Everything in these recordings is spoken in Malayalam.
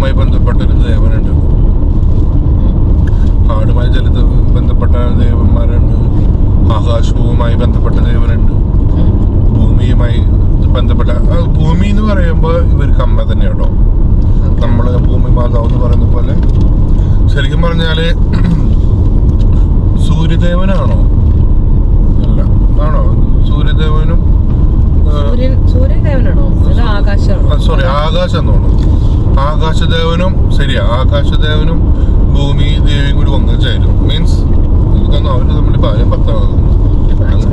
കാടുമായി ബന്ധപ്പെട്ടൊരു ദേവനുണ്ട്. കാടുമായി ബന്ധപ്പെട്ട ദേവന്മാരുണ്ട്. ആകാശവുമായി ബന്ധപ്പെട്ട ദേവനുണ്ട്. ഭൂമിയുമായി ബന്ധപ്പെട്ട ഭൂമി എന്ന് പറയുമ്പോൾ ഇവർക്ക് അമ്മ തന്നെ കേട്ടോ. നമ്മള് ഭൂമി മാതാവ് എന്ന് പറയുന്ന പോലെ ശരിക്കും പറഞ്ഞാല് സൂര്യദേവനാണോ? അല്ല, ആണോ? സൂര്യദേവനും സോറി ആകാശം തോന്നുന്നു. ആകാശദേവനും ശരിയാ, ആകാശദേവനും ഭൂമി ദേവിയും കൂടി ഒന്നിച്ചായിരുന്നു. മീൻസ് എനിക്കൊന്നും അവര് തമ്മിൽ ഭാര്യ ഭർത്താവ്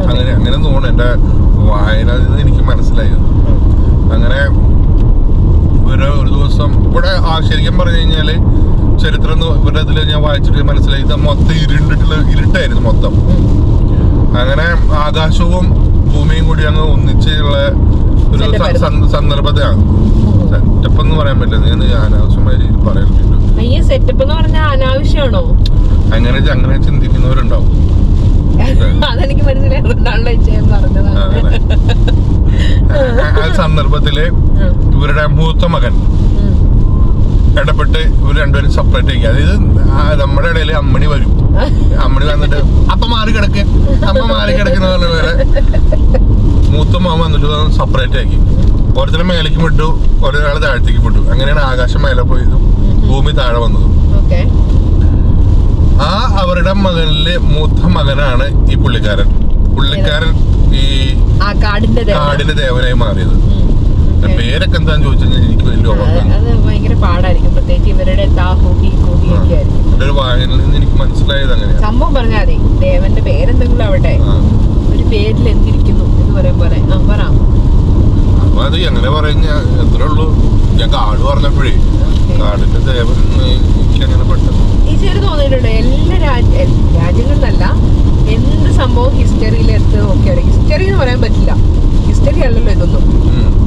അങ്ങനെ തോന്നുന്നു. എന്റെ വായന എനിക്ക് മനസ്സിലായത്. അങ്ങനെ ഇവര് ഒരു ദിവസം ഇവിടെ ശരിക്കും പറഞ്ഞു കഴിഞ്ഞാല് ചരിത്രം ഇവരുടെ ഇതിൽ ഞാൻ വായിച്ചിട്ട് മനസ്സിലായി മൊത്തം ഇരുട്ടായിരുന്നു മൊത്തം. അങ്ങനെ ആകാശവും ഭൂമിയും കൂടി അങ്ങ് ഒന്നിച്ചുള്ള ഒരു സന്ദർഭത്തെയാണ്. സെറ്റപ്പ് എന്ന് പറയാൻ പറ്റില്ല, നീ അനാവശ്യമായ രീതിയിൽ പറയുന്നുണ്ട്. അങ്ങനെ ചിന്തിക്കുന്നവരുണ്ടാവും. ആ സന്ദർഭത്തില് ഇവരുടെ മൂത്ത മകൻ ഇടപെട്ട് ഇവർ രണ്ടുപേരും സെപ്പറേറ്റ് ആക്കി. അതായത് നമ്മുടെ ഇടയിൽ അമ്മണി വരും. അമ്മണി വന്നിട്ട് അമ്മ മാറി കിടക്കുന്ന പറഞ്ഞ പോലെ മൂത്ത മാമ വന്നിട്ട് സെപ്പറേറ്റ് ആക്കി. ഓരോരുത്തരെ മേലേക്ക് വിട്ടു, ഒരാളെ താഴത്തേക്ക് വിട്ടു. അങ്ങനെയാണ് ആകാശം മേലെ പോയതും ഭൂമി താഴെ വന്നതും. ആ അവരുടെ മകനിലെ മൂത്ത മകനാണ് ഈ പുള്ളിക്കാരൻ ഈ കാടിന്റെ ദേവനായി മാറിയത്. പേരൊക്കെ എന്താന്ന് ചോദിച്ചു കഴിഞ്ഞാൽ എനിക്ക് വലിയ ഒരു വായനയിൽ നിന്ന് എനിക്ക് മനസ്സിലായത് അങ്ങനെയാണ്. സംഭവം പറഞ്ഞാൽ മതി, ദേവന്റെ പേരെന്തെങ്കിലും ആവട്ടെ, ഒരു പേരിൽ എന്തിരിക്കുന്നു എന്ന് പറയും പോലെ. അപ്പൊ അത് എങ്ങനെ പറയുന്ന എത്ര ഉള്ളൂ. ഞാൻ കാട് പറഞ്ഞപ്പോഴേ കാടിന്റെ ദേവൻ എനിക്ക് അങ്ങനെ പെട്ടെന്ന് ഈശ്വര് തോന്നിയിട്ടുണ്ട്. എല്ലാ രാജ്യങ്ങളിലല്ല, എന്ത് സംഭവം ഹിസ്റ്ററിയിൽ എടുത്ത് നോക്കിയാണ്. ഹിസ്റ്ററി എന്ന് പറയാൻ പറ്റില്ല, ഹിസ്റ്ററി അല്ലല്ലോ ഇതൊന്നും.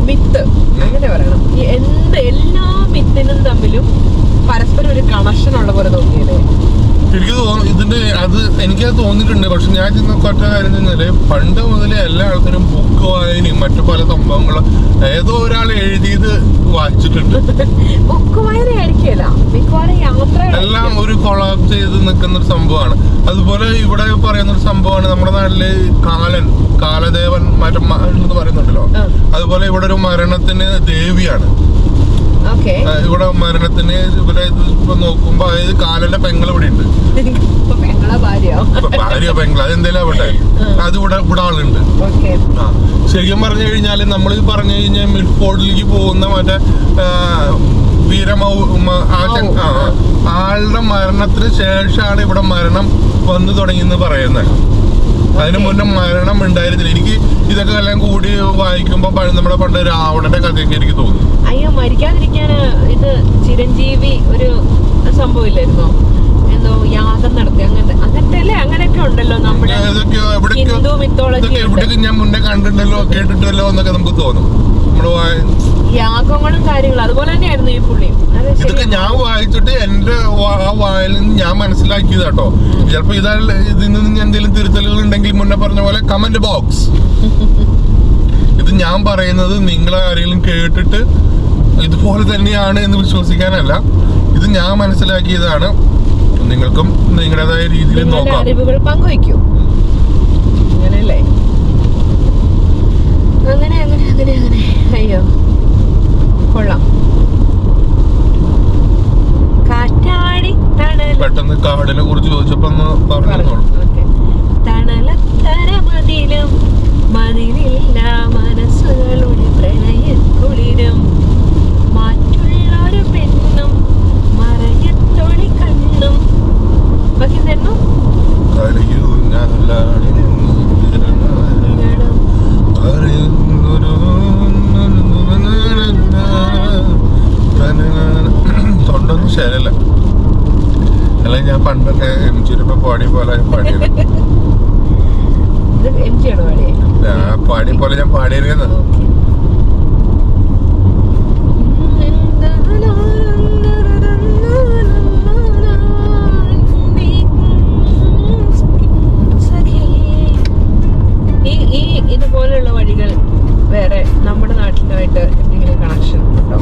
മിത്ത് അങ്ങനെ പറയണം. എല്ലാ മിത്തിനും തമ്മിലും പരസ്പരം ഒരു കണക്ഷൻ ഉള്ള പോലെ തോന്നിയത് എനിക്ക് തോന്നുന്നു. ഇതിന്റെ എനിക്കത് തോന്നിയിട്ടുണ്ട്. പക്ഷെ ഞാൻ ചെന്നൊക്കെ ഒറ്റ കാര്യം ചെന്നാല് പണ്ട് മുതലേ എല്ലാ ആൾക്കാരും ബുക്ക് വായനയും മറ്റു പല സംഭവങ്ങളും ഏതോ ഒരാൾ എഴുതിയത് വായിച്ചിട്ടുണ്ട്. ബുക്ക് വായന ആയിരിക്കില്ല, എല്ലാം ഒരു കൊളാബ് ചെയ്ത് നിൽക്കുന്ന ഒരു സംഭവമാണ്. അതുപോലെ ഇവിടെ പറയുന്ന ഒരു സംഭവമാണ് നമ്മുടെ നാട്ടില് കാലദേവൻ എന്ന് പറയുന്നുണ്ടല്ലോ. അതുപോലെ ഇവിടെ ഒരു മരണത്തിന് ദേവിയാണ്. ഇവിടെ മരണത്തിന് ഇവിടെ നോക്കുമ്പോ അതായത് കാലന്റെ പെങ്ങള് ഇവിടെ ഉണ്ട്. ഭാര്യ പെങ്ങള് അതെന്തേലും ആവട്ടെ, അത് ഇവിടെ ആളുണ്ട്. ശരിക്കും പറഞ്ഞു കഴിഞ്ഞാല് നമ്മൾ പറഞ്ഞു കഴിഞ്ഞാൽ മിൽഫോർഡിലേക്ക് പോകുന്ന മറ്റേ ആളുടെ മരണത്തിന് ശേഷമാണ് ഇവിടെ മരണം വന്നു തുടങ്ങിയെന്ന് പറയുന്നത്. അതിന് മുന്നേ മരണം ഉണ്ടായിരുന്നില്ല. എനിക്ക് ഇതൊക്കെ എല്ലാം കൂടി വായിക്കുമ്പോ നമ്മുടെ പണ്ട് രാവണന്റെ കഥയൊക്കെ എനിക്ക് തോന്നുന്നു. അയ്യോ, മരിക്കാതിരിക്കാന് ഇത് ചിരഞ്ജീവി ഒരു സംഭവം ഇല്ലായിരുന്നോ? എന്തോ യാഗം നടത്തി അങ്ങനത്തെ അല്ലേ? അങ്ങനെയൊക്കെ ഉണ്ടല്ലോ നമ്മുടെ ഹിന്ദു മിത്തോളജി. എവിടെയൊക്കെ ഞാൻ മുന്നേ കണ്ടിട്ടുണ്ടല്ലോ കേട്ടിട്ടല്ലോ എന്നൊക്കെ നമുക്ക് തോന്നും. യാഗങ്ങളും കാര്യങ്ങളും അതുപോലെ തന്നെയായിരുന്നു ഈ പുള്ളിയും. ഇതൊക്കെ ഞാൻ വായിച്ചിട്ട് എന്റെ ആ വായിൽ നിന്ന് ഞാൻ മനസ്സിലാക്കിയതാട്ടോ. ചിലപ്പോ ഇതിൽ നിന്ന് എന്തെങ്കിലും തിരുത്തലുകൾ ഉണ്ടെങ്കിൽ മുന്നേ പറഞ്ഞ പോലെ കമന്റ് ബോക്സ്. ഇത് ഞാൻ പറയുന്നത് നിങ്ങളെ ആരെങ്കിലും കേട്ടിട്ട് ഇതുപോലെ തന്നെയാണ് എന്ന് വിശ്വസിക്കാനല്ല. ഇത് ഞാൻ മനസ്സിലാക്കിയതാണ്. നിങ്ങൾക്കും നിങ്ങളുടേതായ രീതിയിൽ നോക്കാം, അറിവുകൾ പങ്കുവയ്ക്കൂ. അങ്ങനെയല്ലേ? അങ്ങനെ അയ്യോ കൊള്ളാം. കാറ്റാടി പെട്ടെന്ന് കാടിനെ കുറിച്ച് ചോദിച്ചപ്പോ പറഞ്ഞു. തണലത്തര മതിലില്ല മനസ്സുകളുടെ പ്രണയക്കുളിരും മാറ്റുള്ളൊരു പെണ്ണും മറയത്തൊളി കണ്ണും. ബാക്കി എന്തായിരുന്നു? തൊണ്ടൊന്നും ശരിയല്ല. അല്ലെങ്കിൽ ഞാൻ പണ്ടൊക്കെ എംജിയിലൊക്കെ പാടിയ പോലെ പാടിയത്. പാടിയ പോലെ ഞാൻ പാടിയിരിക്കുന്നത്. ഇതുപോലെയുള്ള വഴികൾ വേറെ നമ്മുടെ നാട്ടിലുമായിട്ട് എന്തെങ്കിലും കണക്ഷൻ ഉണ്ടോ?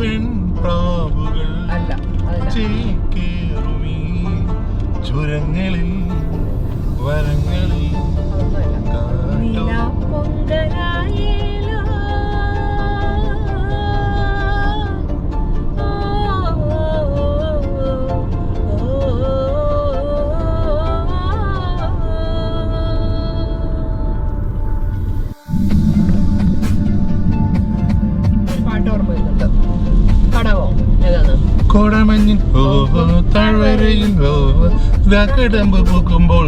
വെൺപ്രാവുകൾ ചേക്കേറുമീ ചുരങ്ങളിൽ വരങ്ങളിൽ കോടമഞ്ഞിൻ താഴ്വരയിൽ കടമ്പ് പൂക്കുമ്പോൾ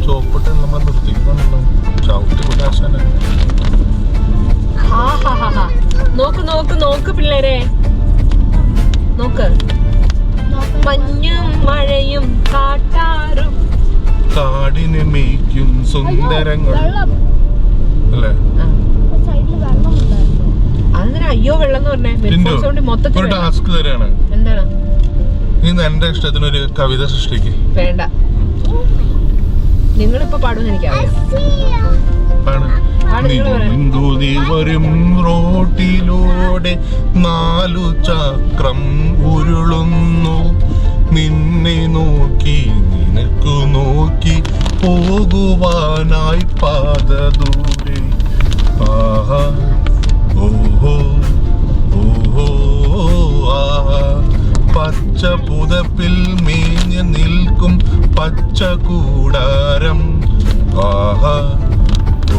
ചോപ്പിട്ട് നമ്മൾ നിർത്തിക്കുന്നുണ്ടല്ലോ ചവിട്ടി കൂടാശാന. നോക്ക് നോക്ക് നോക്ക് പിള്ളേരെ നോക്ക്. മഞ്ഞും മഴയും കാട്ടാറും കാടിനെ മേയ്ക്കും സുന്ദരങ്ങൾ അല്ലേ? അതിന് അയ്യോ വെള്ളം എന്ന് പറഞ്ഞേ മൊത്തത്തിൽ ടാസ്ക് തരാണ്. എന്താണ്? നീ എന്റെ ഇഷ്ടത്തിനൊരു കവിത സൃഷ്ടിക്ക്. വേണ്ട, നിങ്ങളിപ്പോ പാടുമെന്ന് എനിക്കറിയാം. വരും റോട്ടിലൂടെ 4 ചക്രം ഉരുളുന്നു, നിന്നെ നോക്കി നിനക്കു നോക്കി പോകുവാനായി പാത ദൂരെ. ആഹാ ഓഹോ ഓഹോ ആഹാ, പച്ച പുതപ്പിൽ മേഞ്ഞു നിൽക്കും പച്ച കൂടാരം. ആഹാ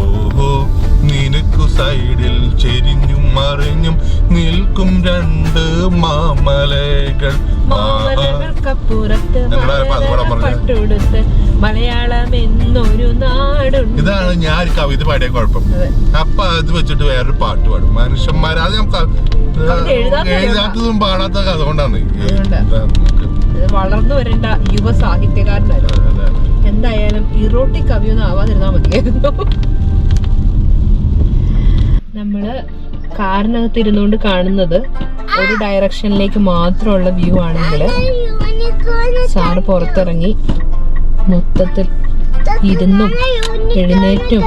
ഓഹോ, നിനക്കു സൈഡിൽ ചെരിഞ്ഞും മറിഞ്ഞും നിൽക്കും 2 മാമലകൾ. മലയാളം എന്നൊരു നാടുണ്ട്. ഇതാണ് ഞാൻ കവിത പാടിയ കുഴപ്പം. അപ്പൊ അത് വെച്ചിട്ട് വേറൊരു പാട്ട് പാടും മനുഷ്യന്മാർ. അത് നമുക്ക് എഴുതാത്തതും പാടാത്തതൊക്കെ അതുകൊണ്ടാണ്. വളർന്നു വരേണ്ട യുവ സാഹിത്യകാരനായിരുന്നു. എന്തായാലും ഇറോട്ടിക് കവിയൊന്നും ആവാതിരുന്നാ മതിയായിരുന്നു. നമ്മള് കാറിനകത്ത് ഇരുന്നുകൊണ്ട് കാണുന്നത് ഒരു ഡയറക്ഷനിലേക്ക് മാത്രമുള്ള വ്യൂ ആണെങ്കിൽ സാറ് പുറത്തിറങ്ങി മൊത്തത്തിൽ ഇരുന്നും എഴുന്നേറ്റും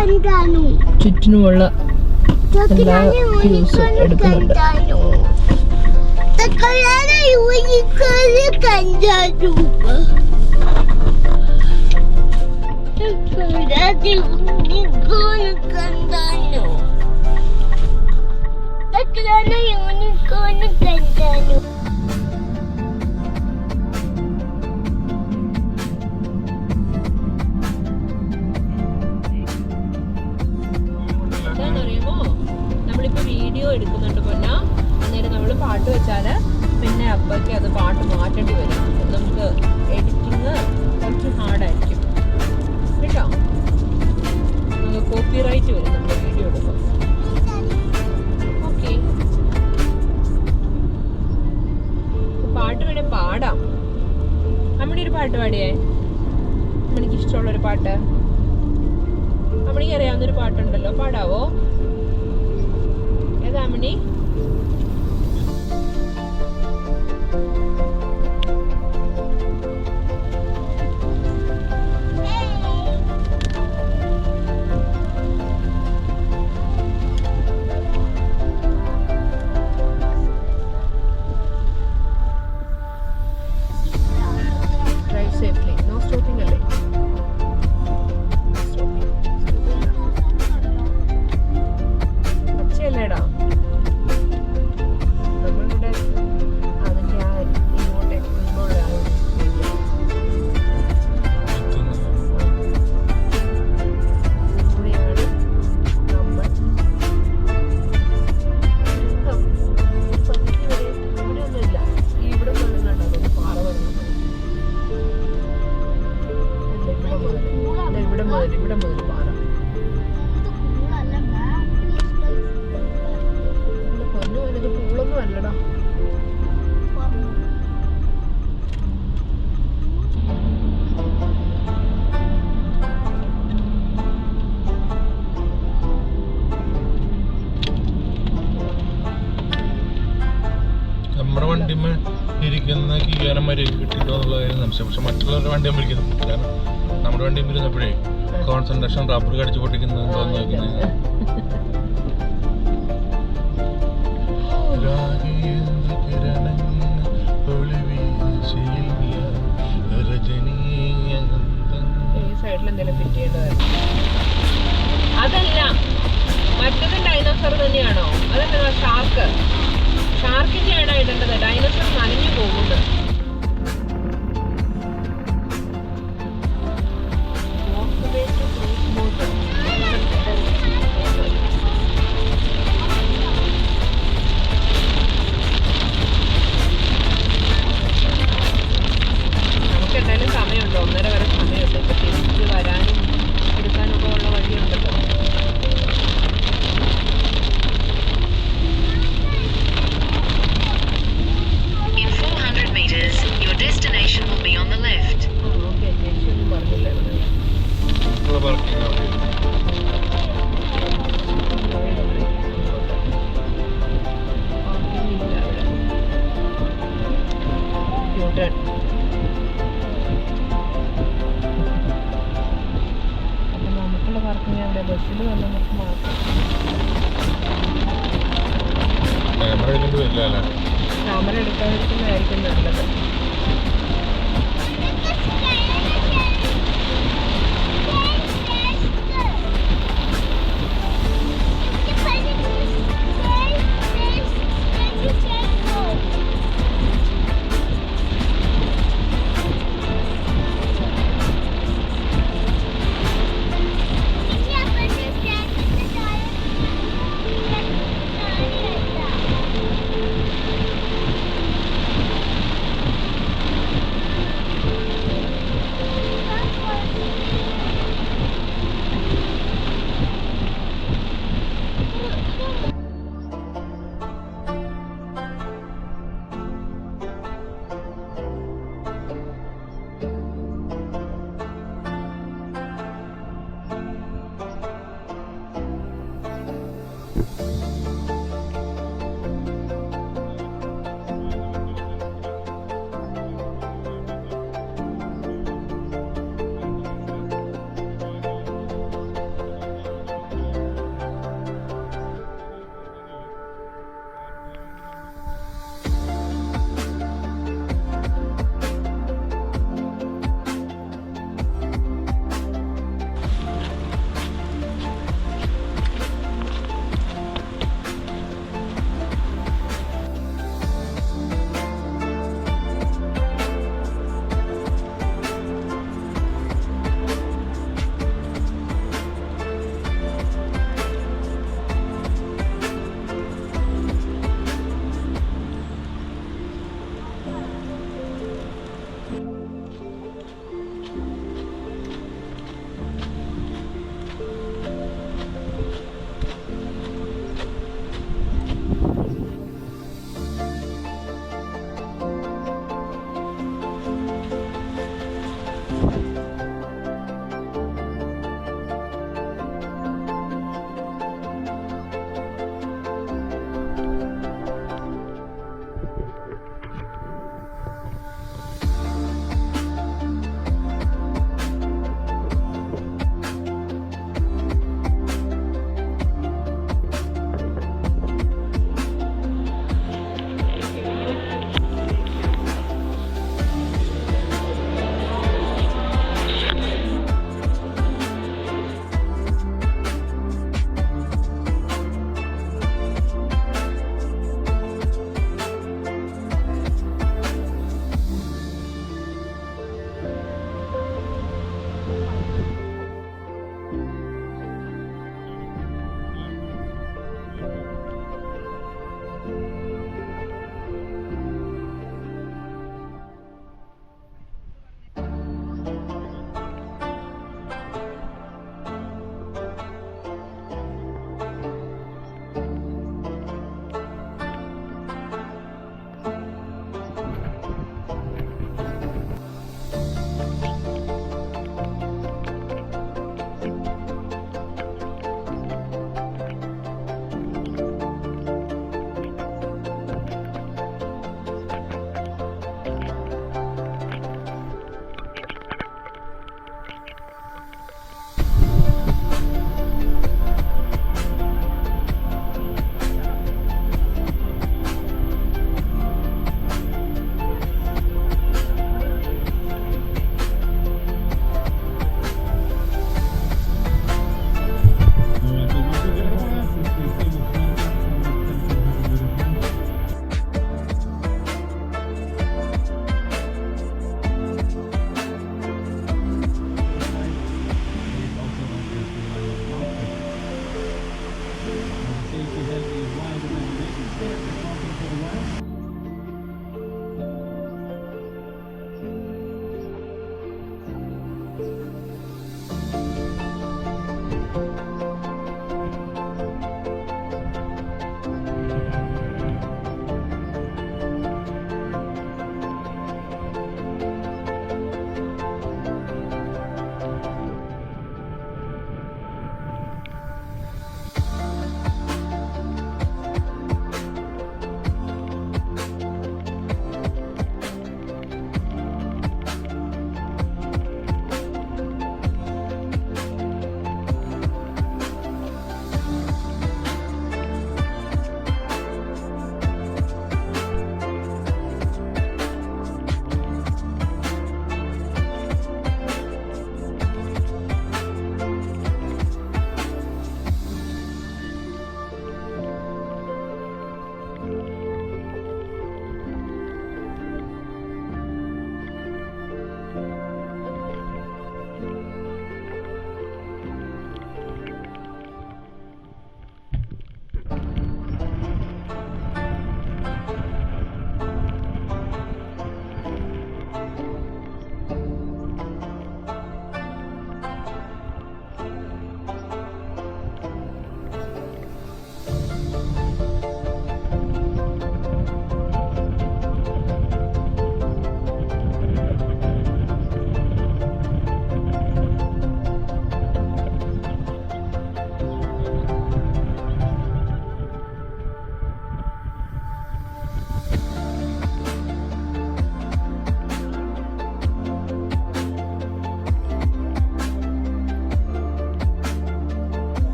ചുറ്റിനുമുള്ള എല്ലാ വ്യൂസും എടുക്കുന്നുണ്ട്. നമ്മളിപ്പോ വീഡിയോ എടുക്കുന്നുണ്ട് പൊന്ന, അന്നേരം നമ്മള് പാട്ട് വെച്ചാല് പിന്നെ അപ്പക്ക് അത് പാട്ട് മാറ്റേണ്ടി വരും. നമുക്ക് എഡിറ്റിങ് കുറച്ച് ഹാർഡായിരിക്കും കേട്ടോ. നമുക്ക് കോപ്പിറൈറ്റ് വരും നമ്മുടെ വീഡിയോ എടുക്കുമ്പോൾ. ഓക്കെ, പാട്ട് വേണേ പാടാം. അമ്മണി ഒരു പാട്ട് പാടിയേ. അമ്മണിക്ക് ഇഷ്ടമുള്ളൊരു പാട്ട്, അമ്മണിക്ക് അറിയാവുന്നൊരു പാട്ടുണ്ടല്ലോ, പാടാവോ? ഏതാ അമ്മണി? നമ്മുടെ വണ്ടിമ്മ ഇരിക്കുന്ന കീയാനന്മാരെ കിട്ടിട്ടോ എന്നുള്ള കാര്യം സംശയം. പക്ഷെ മറ്റുള്ളവരുടെ വണ്ടിയമ്മ ഇരിക്കുന്നു. കാരണം നമ്മുടെ വണ്ടിയമ്മ ഇരുന്നപ്പോഴേ കോൺസെൻട്രേഷൻ റബ്ബർ കടിച്ചു പൊട്ടിക്കുന്നുണ്ടോ എന്ന് നോക്കുന്നത്. എന്തെങ്കിലും ഫിറ്റ് ചെയ്യേണ്ടതായിരുന്നു. അതല്ല, മറ്റത് ഡൈനോസർ തന്നെയാണോ? അതെന്താ ഷാർക്കിന്റെ ആണോ ഇടേണ്ടത്? ഡൈനോസർ നനഞ്ഞു പോകുന്നത്. നമുക്ക് എന്തായാലും സമയമുണ്ട്, 1:30 വരെ സമയമുണ്ട്. ഇപ്പൊ തിരിച്ച് വരാനും എടുക്കാനൊക്കെ ഉള്ള വഴിയുണ്ടല്ലോ. In 400 meters, your destination will be on the left. Okay, ചേച്ചിയൊന്നും പറഞ്ഞില്ല ഇവിടെ. നമുക്കുള്ള പാർക്കിംഗ് അവിടെ ബസ്സിൽ വന്ന് നമുക്ക് മാത്രം. ക്യാമറ എടുക്കാതിരിക്കുന്നതായിരിക്കും നല്ലത്.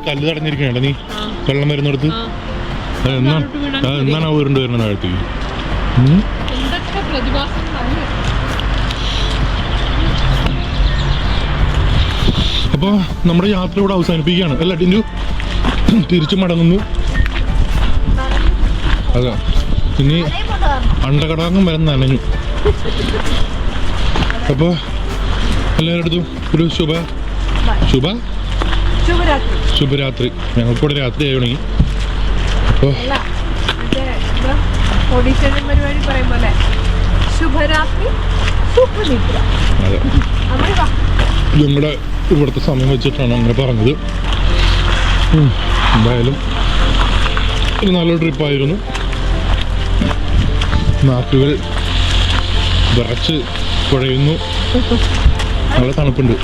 കല്ല് തടഞ്ഞിരിക്കണ നീ വെള്ളം വരുന്നിടത്ത് എന്നാണ് ഉരുണ്ട് വരുന്നത് താഴത്തേക്ക്. അപ്പൊ നമ്മുടെ യാത്ര ഇവിടെ അവസാനിപ്പിക്കുകയാണ് അല്ല ടിൻഡു? തിരിച്ചു മടങ്ങുന്നു. അതെ, ഇനി അണ്ടകടാകം വരെ നനഞ്ഞു. അപ്പൊ എല്ലാവരുടെ അടുത്തും ഒരു ശുഭരാത്രി. ഞങ്ങൾക്കൂടെ രാത്രി ആയി തുടങ്ങി. അപ്പോൾ അതെ, ഞങ്ങളുടെ ഇവിടുത്തെ സമയം വെച്ചിട്ടാണ് അങ്ങനെ പറഞ്ഞത്. എന്തായാലും ഒരു നല്ലൊരു ട്രിപ്പായിരുന്നു. നാക്കുകൾ വിറച്ച് കുഴയുന്നു. നല്ല തണുപ്പുണ്ട്.